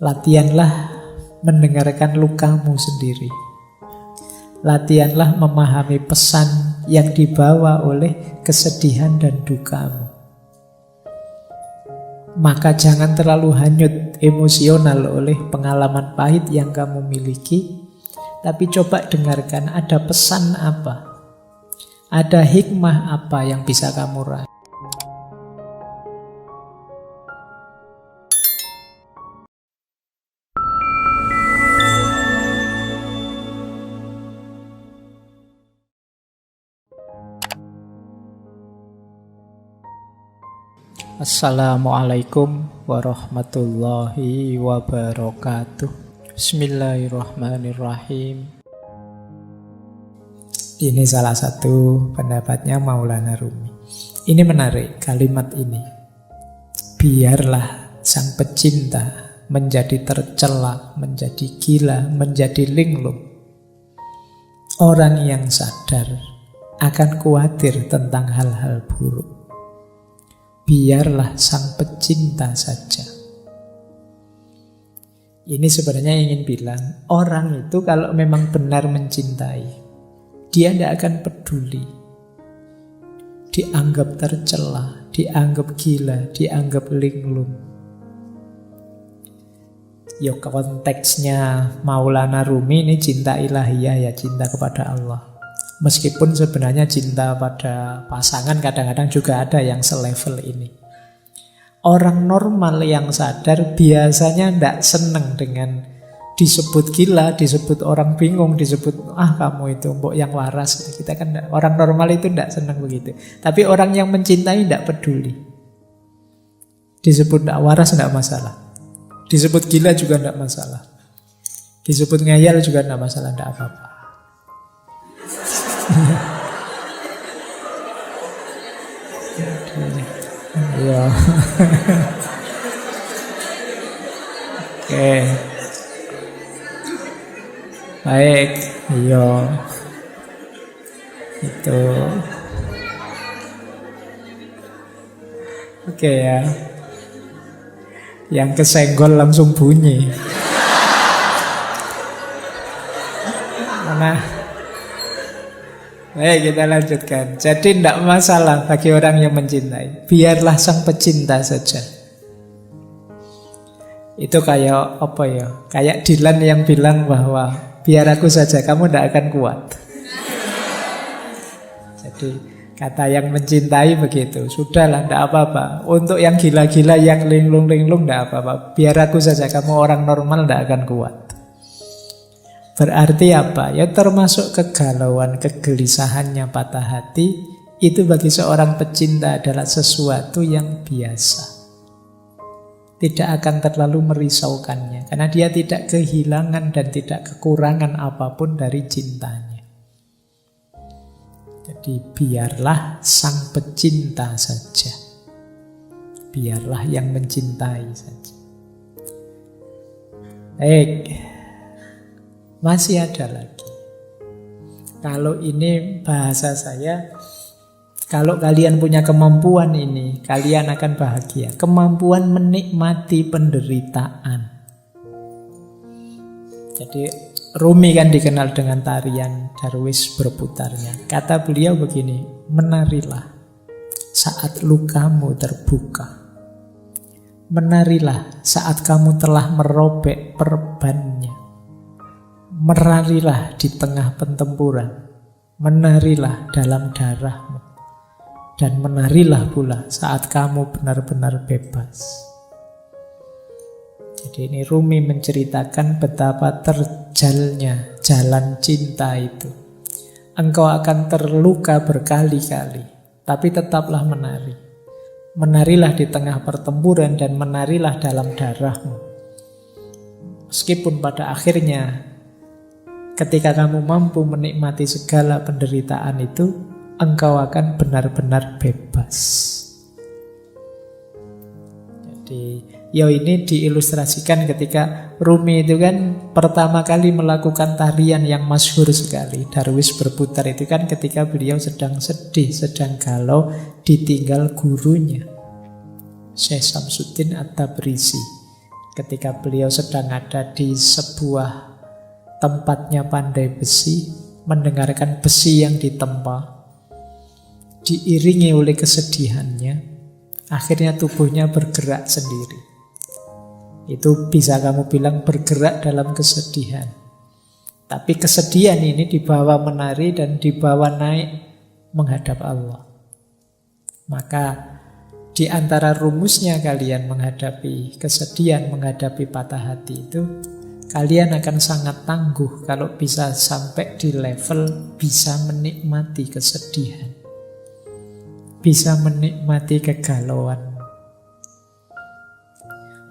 Latihanlah mendengarkan lukamu sendiri. Latihanlah memahami pesan yang dibawa oleh kesedihan dan dukamu. Maka jangan terlalu hanyut emosional oleh pengalaman pahit yang kamu miliki, tapi coba dengarkan ada pesan apa, ada hikmah apa yang bisa kamu raih. Assalamualaikum warahmatullahi wabarakatuh. Bismillahirrahmanirrahim. Ini salah satu pendapatnya Maulana Rumi. Ini menarik kalimat ini. Biarlah sang pecinta menjadi tercela, menjadi gila, menjadi linglung. Orang yang sadar akan khawatir tentang hal-hal buruk. Biarlah sang pecinta saja. Ini sebenarnya ingin bilang, orang itu kalau memang benar mencintai, dia tidak akan peduli dianggap tercela, dianggap gila, dianggap linglung. Ya konteksnya Maulana Rumi ini cinta ilahiyah, ya cinta kepada Allah. Meskipun sebenarnya cinta pada pasangan kadang-kadang juga ada yang selevel ini. Orang normal yang sadar biasanya tidak senang dengan disebut gila, disebut orang bingung, disebut kamu itu mbok yang waras. Kita kan enggak, orang normal itu tidak senang begitu. Tapi orang yang mencintai tidak peduli. Disebut tidak waras tidak masalah. Disebut gila juga tidak masalah. Disebut ngayal juga tidak masalah, tidak apa-apa. Ya. Oke. Baik, iya. Itu. Oke ya. Yang kesenggol langsung bunyi. Nah, baik, kita lanjutkan. Jadi tidak masalah bagi orang yang mencintai. Biarlah sang pecinta saja. Itu kayak apa ya? Kayak Dylan yang bilang bahwa biar aku saja, kamu tidak akan kuat. Jadi kata yang mencintai begitu. Sudahlah, tidak apa-apa. Untuk yang gila-gila, yang linglung-linglung, tidak apa-apa. Biar aku saja, kamu orang normal tidak akan kuat. Berarti apa? Ya termasuk kegalauan, kegelisahannya, patah hati. Itu bagi seorang pecinta adalah sesuatu yang biasa. Tidak akan terlalu merisaukannya. Karena dia tidak kehilangan dan tidak kekurangan apapun dari cintanya. Jadi biarlah sang pecinta saja. Biarlah yang mencintai saja. Baik. Masih ada lagi. Kalau ini bahasa saya, kalau kalian punya kemampuan ini, kalian akan bahagia. Kemampuan menikmati penderitaan. Jadi Rumi kan dikenal dengan tarian Darwis berputarnya. Kata beliau begini, menarilah saat lukamu terbuka. Menarilah saat kamu telah merobek perbannya. Menarilah di tengah pertempuran, menarilah dalam darahmu, dan menarilah pula saat kamu benar-benar bebas. Jadi ini Rumi menceritakan betapa terjalnya jalan cinta itu. Engkau akan terluka berkali-kali, tapi tetaplah menari. Menarilah di tengah pertempuran dan menarilah dalam darahmu. Meskipun pada akhirnya ketika kamu mampu menikmati segala penderitaan itu, engkau akan benar-benar bebas. Jadi, ini diilustrasikan ketika Rumi itu kan pertama kali melakukan tarian yang masyhur sekali. Darwis berputar itu kan ketika beliau sedang sedih, sedang galau, ditinggal gurunya, Syekh Samsuddin At-Tabrisi. ketika beliau sedang ada di sebuah tempatnya pandai besi, mendengarkan besi yang ditempa, diiringi oleh kesedihannya, akhirnya tubuhnya bergerak sendiri. Itu bisa kamu bilang bergerak dalam kesedihan. Tapi kesedihan ini dibawa menari dan dibawa naik menghadap Allah. Maka di antara rumusnya kalian menghadapi kesedihan, menghadapi patah hati itu, kalian akan sangat tangguh kalau bisa sampai di level bisa menikmati kesedihan, bisa menikmati kegalauan.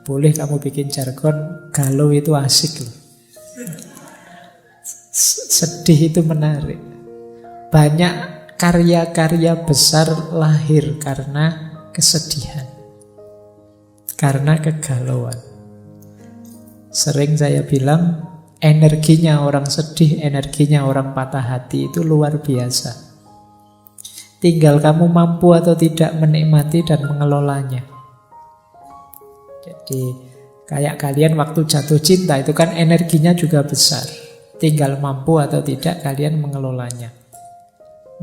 Boleh kamu bikin jargon, galau itu asik loh. Sedih itu menarik. Banyak karya-karya besar lahir karena kesedihan, karena kegalauan. Sering saya bilang, energinya orang sedih, energinya orang patah hati itu luar biasa. Tinggal kamu mampu atau tidak menikmati dan mengelolanya. Jadi kayak kalian waktu jatuh cinta itu kan energinya juga besar. Tinggal mampu atau tidak kalian mengelolanya.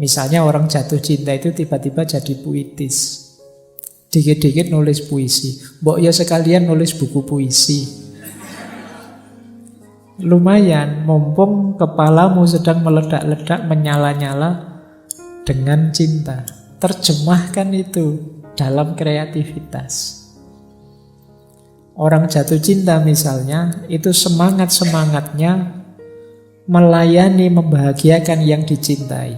Misalnya orang jatuh cinta itu tiba-tiba jadi puitis. Dikit-dikit nulis puisi. Mbok ya sekalian nulis buku puisi. Lumayan, mumpung kepalamu sedang meledak-ledak, menyala-nyala dengan cinta. Terjemahkan itu dalam kreativitas. Orang jatuh cinta misalnya, itu semangat-semangatnya melayani, membahagiakan yang dicintai.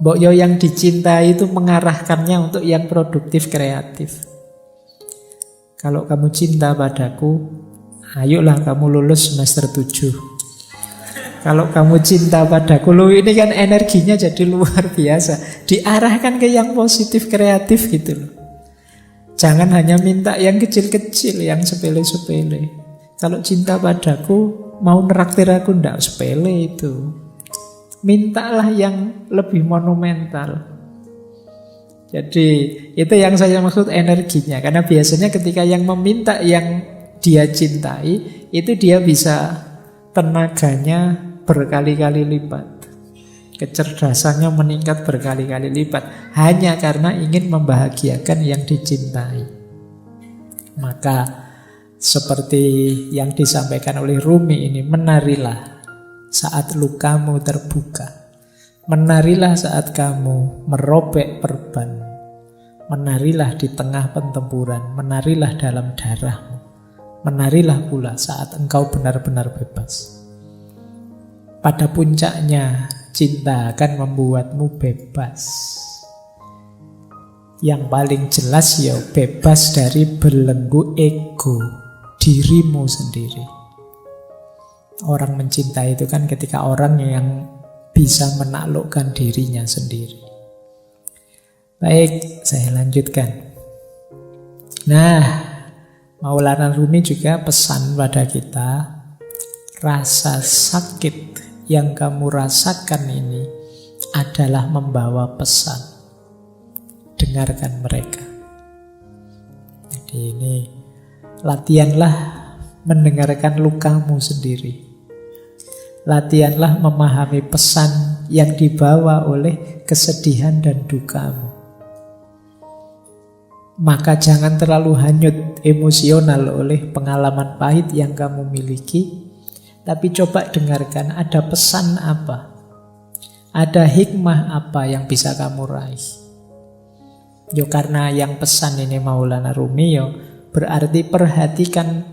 Mbok yo yang dicintai itu mengarahkannya untuk yang produktif, kreatif. Kalau kamu cinta padaku, ayolah kamu lulus semester 7. Kalau kamu cinta padaku, ini kan energinya jadi luar biasa. Diarahkan ke yang positif, kreatif gitu loh. Jangan hanya minta yang kecil-kecil, yang sepele-sepele. Kalau cinta padaku, mau neraktir aku, ndak sepele itu. Mintalah yang lebih monumental. Jadi itu yang saya maksud energinya. Karena biasanya ketika yang meminta yang dia cintai, itu dia bisa tenaganya berkali-kali lipat. Kecerdasannya meningkat berkali-kali lipat. Hanya karena ingin membahagiakan yang dicintai. Maka seperti yang disampaikan oleh Rumi ini, menarilah saat lukamu terbuka. Menarilah saat kamu merobek perban. Menarilah di tengah pertempuran. Menarilah dalam darahmu. Menarilah pula saat engkau benar-benar bebas. Pada puncaknya, cinta akan membuatmu bebas. Yang paling jelas ya bebas dari belenggu ego dirimu sendiri. Orang mencintai itu kan ketika orang yang bisa menaklukkan dirinya sendiri. Baik, saya lanjutkan. Nah, Maulana Rumi juga pesan pada kita, rasa sakit yang kamu rasakan ini adalah membawa pesan. Dengarkan mereka. Jadi ini latihanlah mendengarkan lukamu sendiri. Latihanlah memahami pesan yang dibawa oleh kesedihan dan dukamu. Maka jangan terlalu hanyut emosional oleh pengalaman pahit yang kamu miliki. Tapi coba dengarkan, ada pesan apa? Ada hikmah apa yang bisa kamu raih? Yo karena yang pesan ini Maulana Rumi, yo berarti perhatikan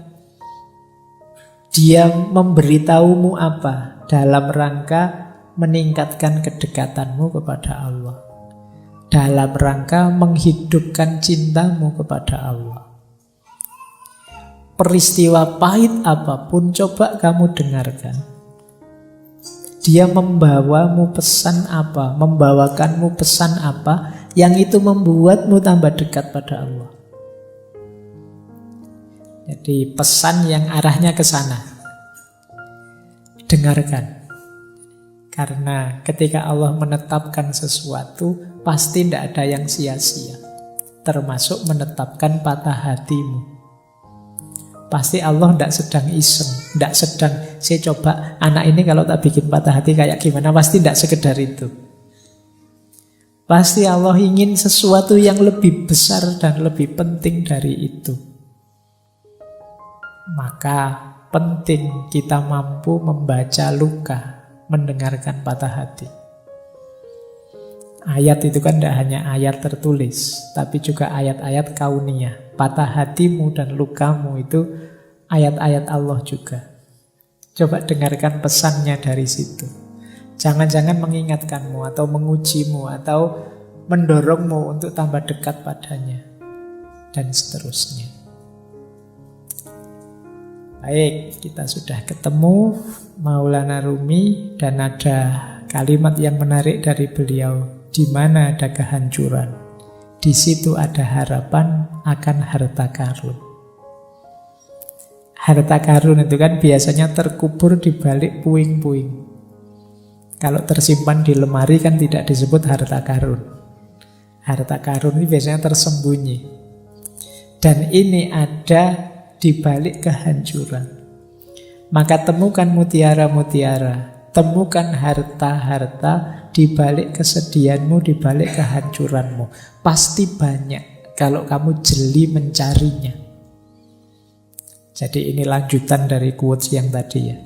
dia memberitahumu apa dalam rangka meningkatkan kedekatanmu kepada Allah, dalam rangka menghidupkan cintamu kepada Allah. Peristiwa pahit apapun coba kamu dengarkan. Dia membawamu pesan apa, membawakanmu pesan apa yang itu membuatmu tambah dekat pada Allah. Jadi pesan yang arahnya ke sana. Dengarkan. Karena ketika Allah menetapkan sesuatu, pasti tidak ada yang sia-sia. Termasuk menetapkan patah hatimu. Pasti Allah tidak sedang iseng, tidak sedang saya coba anak ini kalau tak bikin patah hati kayak gimana. Pasti tidak sekedar itu. Pasti Allah ingin sesuatu yang lebih besar dan lebih penting dari itu. Maka penting kita mampu membaca luka, mendengarkan patah hati. Ayat itu kan tidak hanya ayat tertulis, tapi juga ayat-ayat kauniyah. Patah hatimu dan lukamu itu ayat-ayat Allah juga. Coba dengarkan pesannya dari situ. Jangan-jangan mengingatkanmu atau mengujimu atau mendorongmu untuk tambah dekat padanya. Dan seterusnya. Baik, kita sudah ketemu Maulana Rumi dan ada kalimat yang menarik dari beliau. Di mana ada kehancuran, di situ ada harapan akan harta karun. Harta karun itu kan biasanya terkubur di balik puing-puing. Kalau tersimpan di lemari kan tidak disebut harta karun. Harta karun ini biasanya tersembunyi. Dan ini ada di balik kehancuran. Maka temukan mutiara-mutiara, temukan harta-harta di balik kesedihanmu, di balik kehancuranmu. Pasti banyak kalau kamu jeli mencarinya. Jadi ini lanjutan dari quotes yang tadi ya.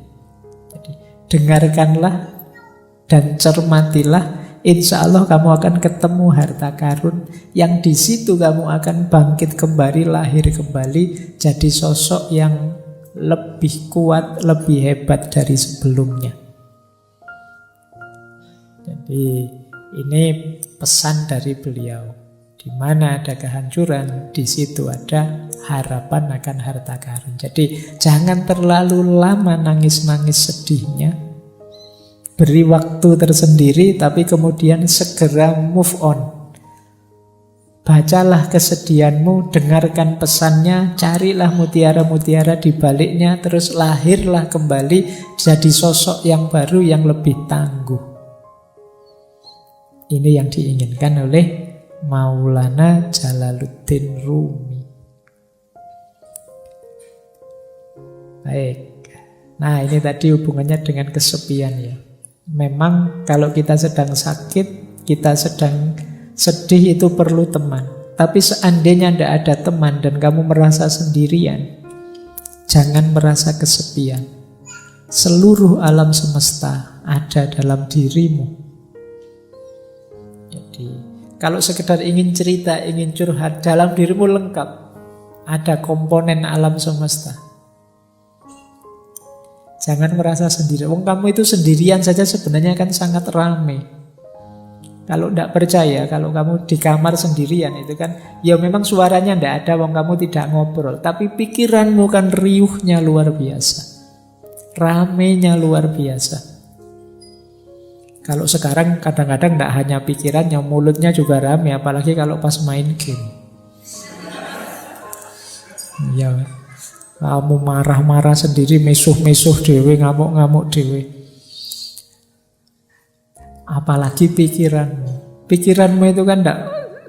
Jadi, dengarkanlah dan cermatilah. Insya Allah kamu akan ketemu harta karun yang di situ kamu akan bangkit kembali, lahir kembali, jadi sosok yang lebih kuat, lebih hebat dari sebelumnya. Jadi ini pesan dari beliau. Di mana ada kehancuran, di situ ada harapan akan harta karun. Jadi jangan terlalu lama nangis-nangis sedihnya. Beri waktu tersendiri, tapi kemudian segera move on. Bacalah kesedihanmu, dengarkan pesannya, carilah mutiara-mutiara di baliknya, terus lahirlah kembali jadi sosok yang baru yang lebih tangguh. Ini yang diinginkan oleh Maulana Jalaluddin Rumi. Baik. Nah, ini tadi hubungannya dengan kesepian ya. Memang kalau kita sedang sakit, kita sedang sedih itu perlu teman. Tapi seandainya tidak ada teman dan kamu merasa sendirian, jangan merasa kesepian. Seluruh alam semesta ada dalam dirimu. Kalau sekedar ingin cerita, ingin curhat, dalam dirimu lengkap. Ada komponen alam semesta. Jangan merasa sendiri. Wong kamu itu sendirian saja sebenarnya kan sangat ramai. Kalau tidak percaya, kalau kamu di kamar sendirian itu kan, ya memang suaranya tidak ada, wong kamu tidak ngobrol. Tapi pikiranmu kan riuhnya luar biasa. Ramainya luar biasa. Kalau sekarang kadang-kadang tidak hanya pikirannya, mulutnya juga rame, apalagi kalau pas main game. Ya, kamu marah-marah sendiri, mesuh-mesuh dewe, ngamuk-ngamuk dewe. Apalagi pikiranmu. Pikiranmu itu kan tidak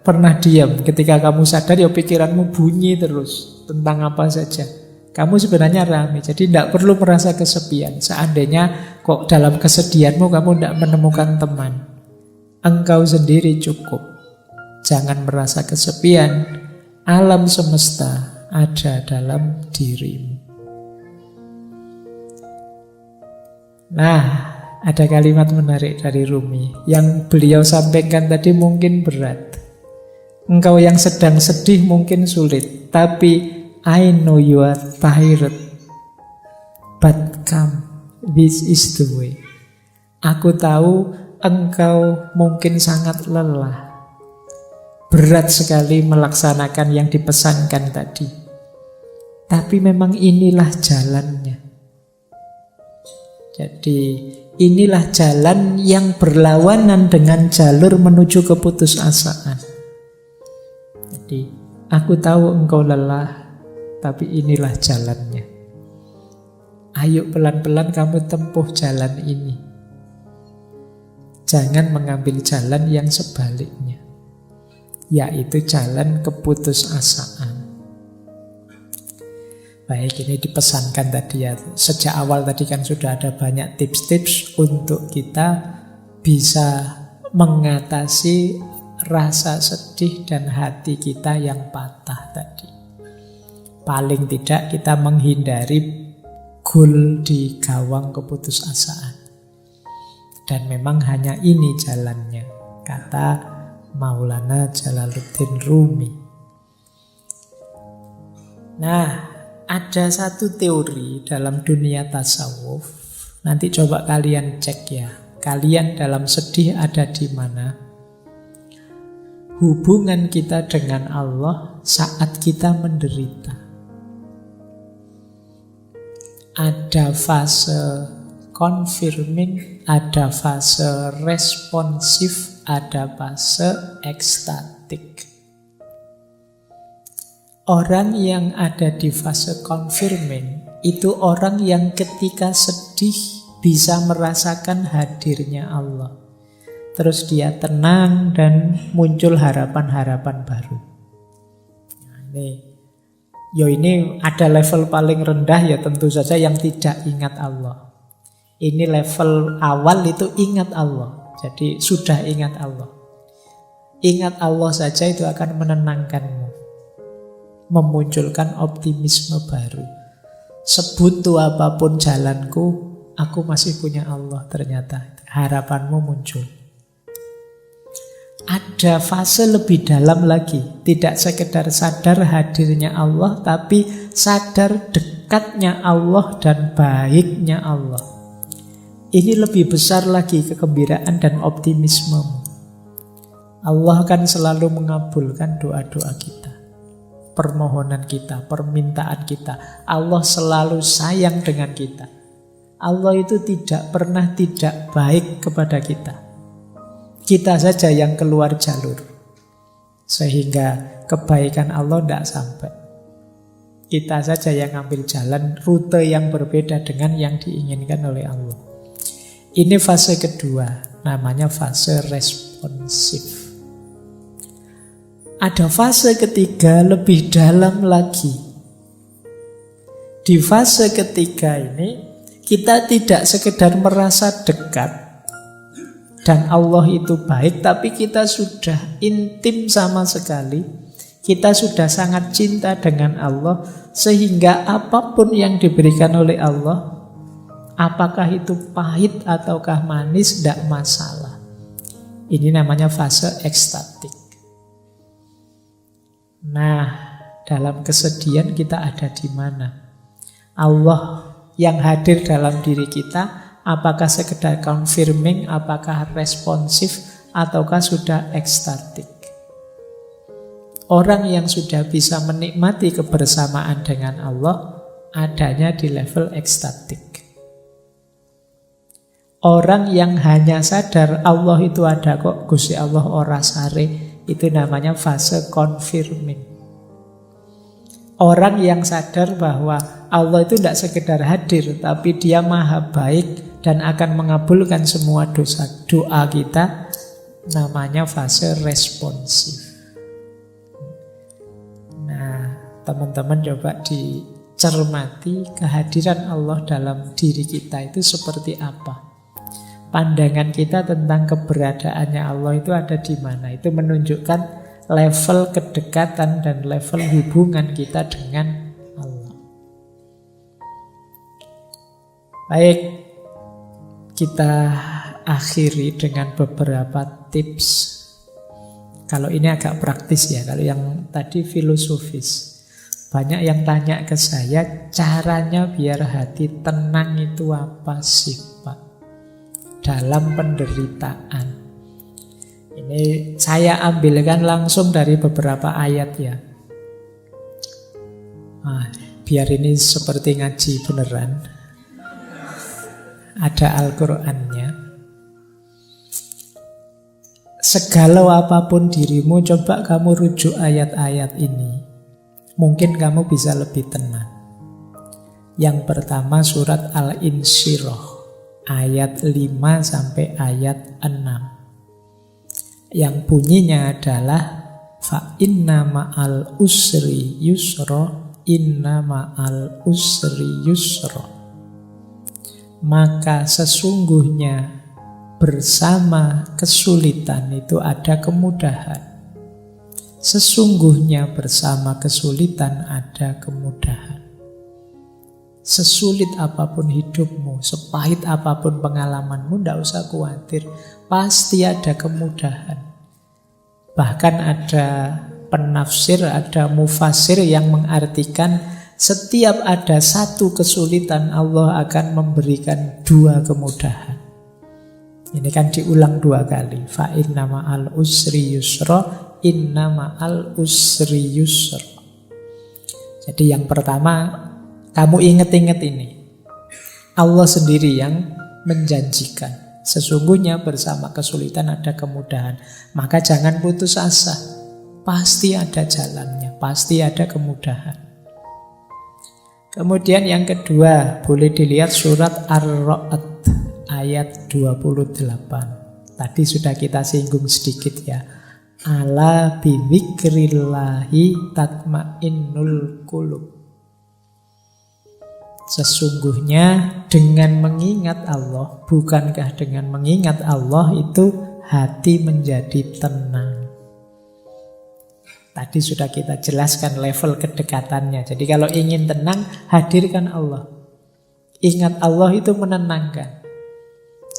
pernah diam. Ketika kamu sadar, ya pikiranmu bunyi terus tentang apa saja. Kamu sebenarnya ramai, jadi tidak perlu merasa kesepian. Seandainya kok dalam kesedihanmu kamu tidak menemukan teman, engkau sendiri cukup. Jangan merasa kesepian. Alam semesta ada dalam dirimu. Nah, ada kalimat menarik dari Rumi yang beliau sampaikan tadi mungkin berat. Engkau yang sedang sedih mungkin sulit, tapi I know you are tired, but come, this is the way. Aku tahu engkau mungkin sangat lelah. Berat sekali melaksanakan yang dipesankan tadi. Tapi memang inilah jalannya. Jadi inilah jalan yang berlawanan dengan jalur menuju keputusasaan. Jadi aku tahu engkau lelah, tapi inilah jalannya. Ayo pelan-pelan kamu tempuh jalan ini. Jangan mengambil jalan yang sebaliknya, yaitu jalan keputusasaan. Baik, ini dipesankan tadi ya. Sejak awal tadi kan sudah ada banyak tips-tips untuk kita bisa mengatasi rasa sedih dan hati kita yang patah tadi. Paling tidak kita menghindari gol di gawang keputusasaan. Dan memang hanya ini jalannya, kata Maulana Jalaluddin Rumi. Nah, ada satu teori dalam dunia tasawuf. Nanti coba kalian cek ya. Kalian dalam sedih ada di mana? Hubungan kita dengan Allah saat kita menderita. Ada fase confirming, ada fase responsif, ada fase ekstatik. Orang yang ada di fase confirming itu orang yang ketika sedih bisa merasakan hadirnya Allah. Terus dia tenang dan muncul harapan-harapan baru. Nah, ini ada level paling rendah ya tentu saja yang tidak ingat Allah. Ini level awal itu ingat Allah. Jadi sudah ingat Allah. Ingat Allah saja itu akan menenangkanmu. Memunculkan optimisme baru. Sebuntu apapun jalanku, aku masih punya Allah ternyata. Harapanmu muncul. Ada fase lebih dalam lagi. Tidak sekedar sadar hadirnya Allah, tapi sadar dekatnya Allah dan baiknya Allah. Ini lebih besar lagi kegembiraan dan optimismemu. Allah akan selalu mengabulkan doa-doa kita, permohonan kita, permintaan kita. Allah selalu sayang dengan kita. Allah itu tidak pernah tidak baik kepada kita. Kita saja yang keluar jalur. Sehingga kebaikan Allah tidak sampai. Kita saja yang ambil jalan rute yang berbeda dengan yang diinginkan oleh Allah. Ini fase kedua, namanya fase responsif. Ada fase ketiga lebih dalam lagi. Di fase ketiga ini kita tidak sekedar merasa dekat dan Allah itu baik, tapi kita sudah intim sama sekali. Kita sudah sangat cinta dengan Allah, sehingga apapun yang diberikan oleh Allah, apakah itu pahit ataukah manis, tidak masalah. Ini namanya fase ekstatik. Nah, dalam kesedihan kita ada di mana? Allah yang hadir dalam diri kita, apakah sekedar confirming, apakah responsif, ataukah sudah ekstatik? Orang yang sudah bisa menikmati kebersamaan dengan Allah adanya di level ekstatik. Orang yang hanya sadar Allah itu ada kok, Gusti Allah ora sare, itu namanya fase confirming. Orang yang sadar bahwa Allah itu tidak sekedar hadir, tapi dia maha baik dan akan mengabulkan semua doa kita, namanya fase responsif. Nah, teman-teman coba dicermati kehadiran Allah dalam diri kita itu seperti apa. Pandangan kita tentang keberadaannya Allah itu ada di mana. Itu menunjukkan level kedekatan dan level hubungan kita dengan Allah. Baik, kita akhiri dengan beberapa tips. Kalau ini agak praktis ya, kalau yang tadi filosofis. Banyak yang tanya ke saya, caranya biar hati tenang itu apa sih Pak? Dalam penderitaan. Ini saya ambilkan langsung dari beberapa ayat ya. Biar ini seperti ngaji beneran. Ada Al-Qur'annya. Segalau apapun dirimu, coba kamu rujuk ayat-ayat ini. Mungkin kamu bisa lebih tenang. Yang pertama surat Al-Insyirah, ayat 5 sampai ayat 6. Yang bunyinya adalah fa inna ma'al usri yusra, inna ma'al usri yusra. Maka sesungguhnya bersama kesulitan itu ada kemudahan. Sesungguhnya bersama kesulitan ada kemudahan. Sesulit apapun hidupmu, sepahit apapun pengalamanmu, tidak usah khawatir. Pasti ada kemudahan. Bahkan ada penafsir, ada mufasir yang mengartikan setiap ada satu kesulitan Allah akan memberikan dua kemudahan. Ini kan diulang dua kali. Fa inna ma'al usri yusra, inna ma'al usri yusra. Jadi yang pertama, kamu ingat-ingat ini. Allah sendiri yang menjanjikan. Sesungguhnya bersama kesulitan ada kemudahan. Maka jangan putus asa. Pasti ada jalannya, pasti ada kemudahan. Kemudian yang kedua, boleh dilihat surat Ar-Ra'd ayat 28. Tadi sudah kita singgung sedikit ya. Ala bidzikrillahi tatmainnul qulub. Sesungguhnya dengan mengingat Allah, bukankah dengan mengingat Allah itu hati menjadi tenang. Tadi sudah kita jelaskan level kedekatannya. Jadi kalau ingin tenang, hadirkan Allah. Ingat Allah itu menenangkan.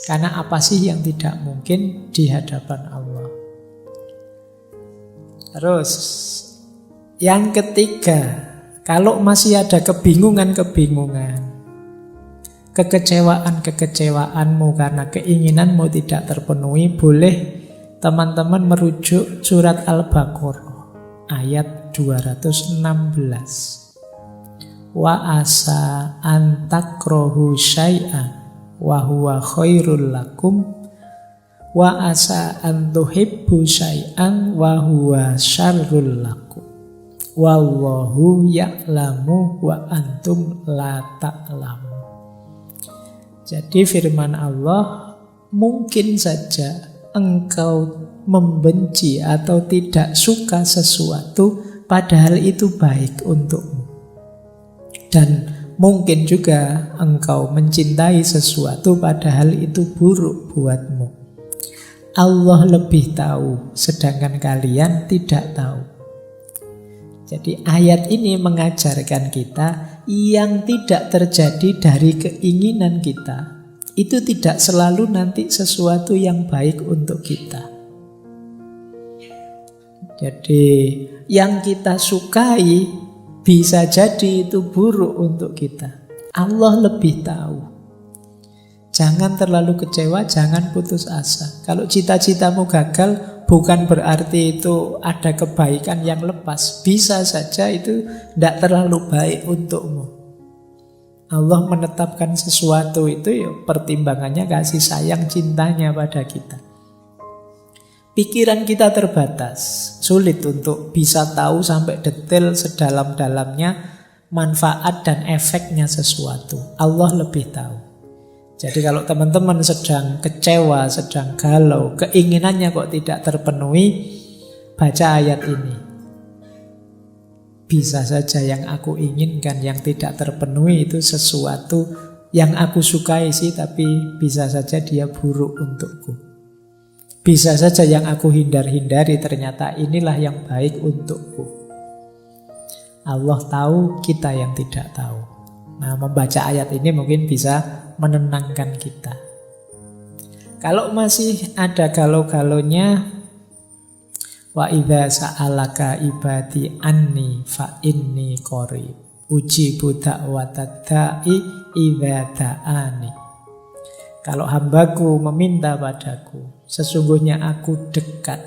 Karena apa sih yang tidak mungkin di hadapan Allah. Terus, yang ketiga, kalau masih ada kebingungan-kebingungan, kekecewaan-kekecewaanmu karena keinginanmu tidak terpenuhi, boleh teman-teman merujuk surat Al-Baqarah ayat 216. Wa asa an takrahu syai'an wa huwa khairul lakum wa asa an tuhibbu syai'an wa huwa syarrul lakum wallahu ya'lamu wa antum la ta'lamu. Jadi firman Allah, mungkin saja engkau membenci atau tidak suka sesuatu padahal itu baik untukmu. Dan mungkin juga engkau mencintai sesuatu padahal itu buruk buatmu. Allah lebih tahu, sedangkan kalian tidak tahu. Jadi ayat ini mengajarkan kita yang tidak terjadi dari keinginan kita itu tidak selalu nanti sesuatu yang baik untuk kita. Jadi yang kita sukai bisa jadi itu buruk untuk kita. Allah lebih tahu. Jangan terlalu kecewa, jangan putus asa. Kalau cita-citamu gagal, bukan berarti itu ada kebaikan yang lepas. Bisa saja itu tidak terlalu baik untukmu. Allah menetapkan sesuatu itu ya pertimbangannya kasih sayang cintanya pada kita. Pikiran kita terbatas, sulit untuk bisa tahu sampai detail sedalam-dalamnya manfaat dan efeknya sesuatu. Allah lebih tahu. Jadi kalau teman-teman sedang kecewa, sedang galau, keinginannya kok tidak terpenuhi, baca ayat ini. Bisa saja yang aku inginkan, yang tidak terpenuhi itu sesuatu yang aku sukai sih, tapi bisa saja dia buruk untukku. Bisa saja yang aku hindar-hindari ternyata inilah yang baik untukku. Allah tahu, kita yang tidak tahu. Nah, membaca ayat ini mungkin bisa menenangkan kita. Kalau masih ada galau-galaunya, wa idza sa'alaka ibadi anni fa inni qarib ujibu da'watad da'i idza da'ani. Kalau hambaku meminta padaku, sesungguhnya aku dekat.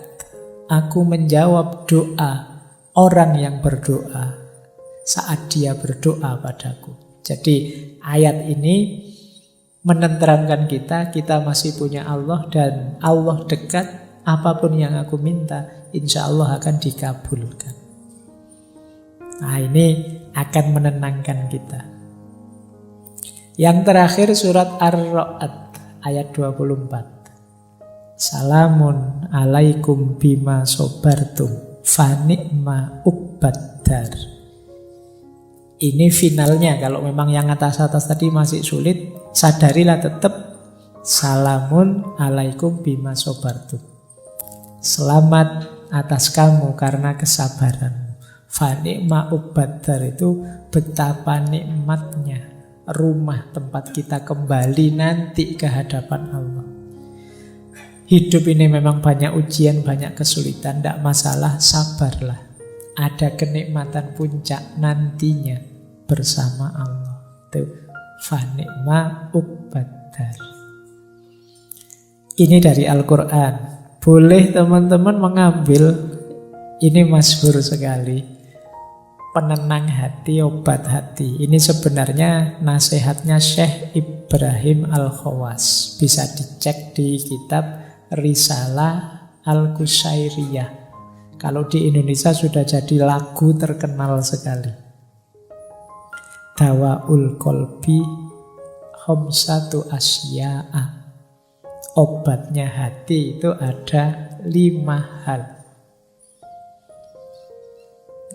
Aku menjawab doa orang yang berdoa saat dia berdoa padaku. Jadi ayat ini menenteramkan kita masih punya Allah dan Allah dekat. Apapun yang aku minta, insya Allah akan dikabulkan. Nah, ini akan menenangkan kita. Yang terakhir surat Ar-Ra'd ayat 24. Salamun alaikum bima sobartum fa ni'ma uqbaddar. Ini finalnya. Kalau memang yang atas-atas tadi masih sulit, sadarilah tetap salamun alaikum bima sobartum. Selamat atas kamu karena kesabaranmu. Fanikma ubadar itu betapa nikmatnya rumah tempat kita kembali nanti ke hadapan Allah. Hidup ini memang banyak ujian, banyak kesulitan, tidak masalah, sabarlah. Ada kenikmatan puncak nantinya bersama Allah. Itu fanikma ubadar. Ini dari Al-Quran. Boleh teman-teman mengambil, ini masyhur sekali, penenang hati, obat hati. Ini sebenarnya nasihatnya Syekh Ibrahim Al-Khawas. Bisa dicek di kitab Risalah Al-Qusairiyah. Kalau di Indonesia sudah jadi lagu terkenal sekali. Dawaul Qalbi Khamsatu Asya'a. Obatnya hati itu ada 5 hal.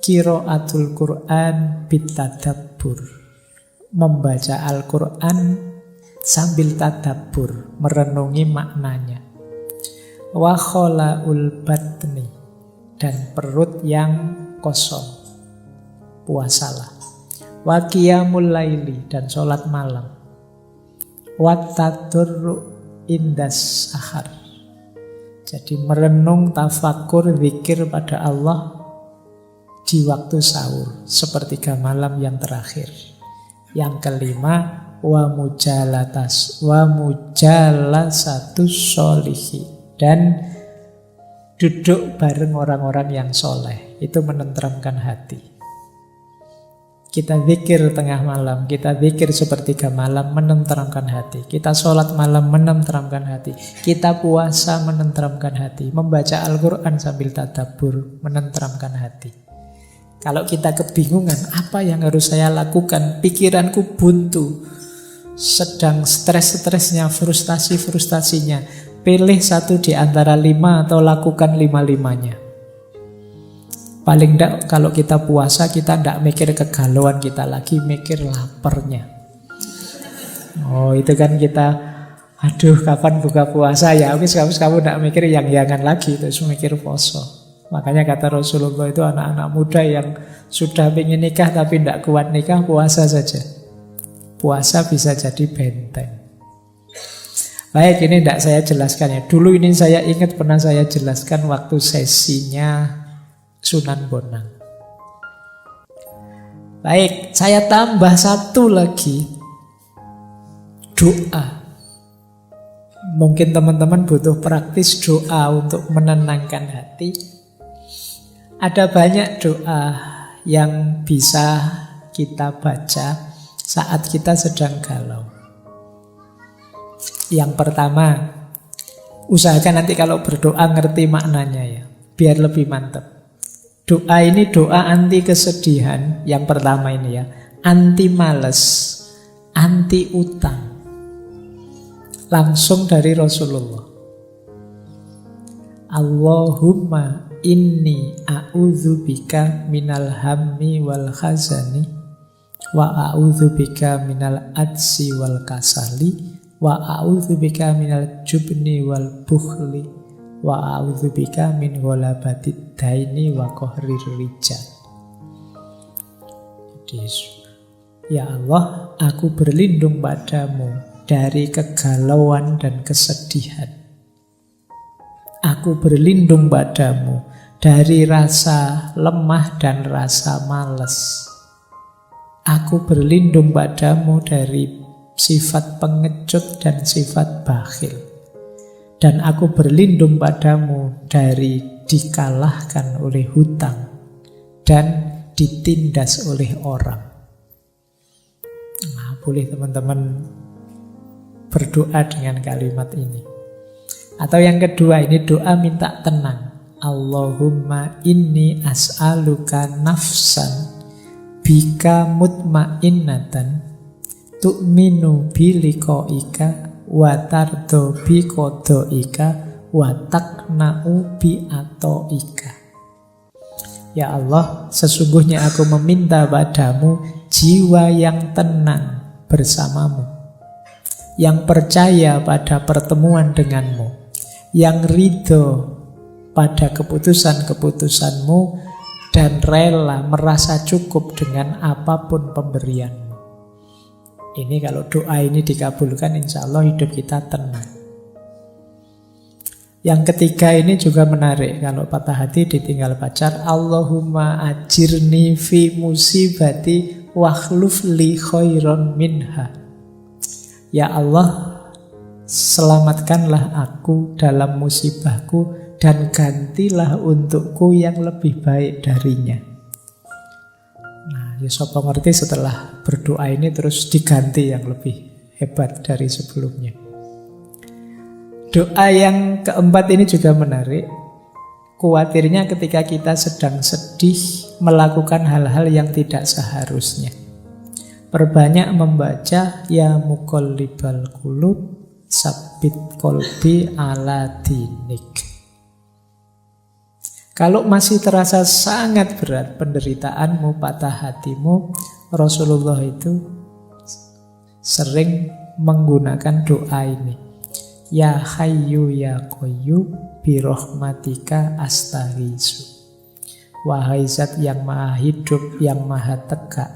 Qiraatul Quran bitadabbur. Membaca Al-Quran sambil tadabbur, merenungi maknanya. Wa kholaul batni, dan perut yang kosong, puasalah. Wa qiyamul laili, dan sholat malam. Wa tadurru indas sahar, jadi merenung, tafakur, zikir pada Allah di waktu sahur, sepertiga malam yang terakhir. Yang kelima, wa mujalasatus sholihi, dan duduk bareng orang-orang yang soleh. Itu menenteramkan hati. Kita zikir tengah malam, kita zikir sepertiga malam, menenteramkan hati. Kita sholat malam, menenteramkan hati. Kita puasa, menenteramkan hati. Membaca Al-Quran sambil tadabbur, menenteramkan hati. Kalau kita kebingungan, apa yang harus saya lakukan? Pikiranku buntu, sedang stres-stresnya, frustasi-frustasinya. Pilih satu di antara 5 atau lakukan 5-5-nya. Paling tidak kalau kita puasa, kita tidak mikir kegalauan kita lagi, mikir laparnya. Oh, itu kan kita, aduh kapan buka puasa ya. Habis kamu tidak mikir yang-yangan lagi, terus mikir poso. Makanya kata Rasulullah itu anak-anak muda yang sudah ingin nikah tapi tidak kuat nikah, puasa saja. Puasa bisa jadi benteng. Baik, ini tidak saya jelaskan ya. Dulu ini saya ingat pernah saya jelaskan waktu sesinya Sunan Bonang. Baik, saya tambah satu lagi. Doa. Mungkin teman-teman butuh praktis doa untuk menenangkan hati. Ada banyak doa yang bisa kita baca saat kita sedang galau. Yang pertama, usahakan nanti kalau berdoa ngerti maknanya ya, biar lebih mantap. Doa ini doa anti kesedihan. Yang pertama ini ya, anti males, anti utang. Langsung dari Rasulullah. Allahumma inni a'udzubika minal hammi wal khazani wa a'udzubika minal adsi wal kasali wa a'udzubika minal jubni wal bukhli wa a'udzubika min ghalabatid daini wa qahrir rijal. Ya Allah, aku berlindung padamu dari kegalauan dan kesedihan. Aku berlindung padamu dari rasa lemah dan rasa malas. Aku berlindung padamu dari sifat pengecut dan sifat bakhil. Dan aku berlindung padamu dari dikalahkan oleh hutang dan ditindas oleh orang. Nah, boleh teman-teman berdoa dengan kalimat ini. Atau yang kedua, ini doa minta tenang. Allahumma inni as'aluka nafsan bika mutmainnatan tu'minu biliqa'ika wa tardo biqada'ika wa taqna'u bi'ata'ika. Ya Allah, sesungguhnya aku meminta padamu jiwa yang tenang bersamamu, yang percaya pada pertemuan denganmu, yang ridho pada keputusan-keputusanmu, dan rela merasa cukup dengan apapun pemberianmu. Ini kalau doa ini dikabulkan, insya Allah hidup kita tenang. Yang ketiga ini juga menarik. Kalau patah hati ditinggal pacar, Allahumma ajirni fi musibati wakhluf li khairon minha. Ya Allah, selamatkanlah aku dalam musibahku dan gantilah untukku yang lebih baik darinya. Nah, ya sapa ngerti setelah berdoa ini terus diganti yang lebih hebat dari sebelumnya. Doa yang keempat ini juga menarik. Kuatirnya ketika kita sedang sedih melakukan hal-hal yang tidak seharusnya. Perbanyak membaca ya muqallibal qulub sabbit qalbi ala dinik. Kalau masih terasa sangat berat penderitaanmu, patah hatimu, Rasulullah itu sering menggunakan doa ini. Ya Hayyu ya Qayyum birahmatika astaghiitsu. Wahai Zat yang maha hidup, yang maha tegak,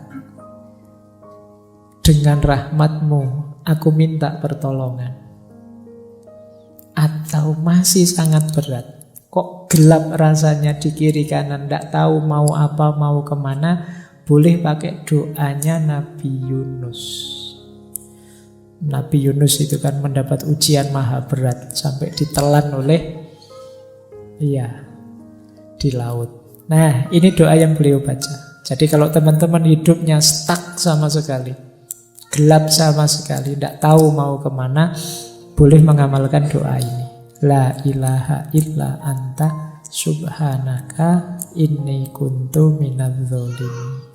dengan rahmatmu aku minta pertolongan. Atau masih sangat berat, kok gelap rasanya di kiri kanan, tidak tahu mau apa, mau kemana, boleh pakai doanya Nabi Yunus. Nabi Yunus itu kan mendapat ujian maha berat sampai ditelan oleh di laut. Nah, ini doa yang beliau baca. Jadi kalau teman-teman hidupnya stuck sama sekali, gelap sama sekali, tidak tahu mau kemana, boleh mengamalkan doa ini. La ilaha illa anta subhanaka inni kuntu minadz dzalimin.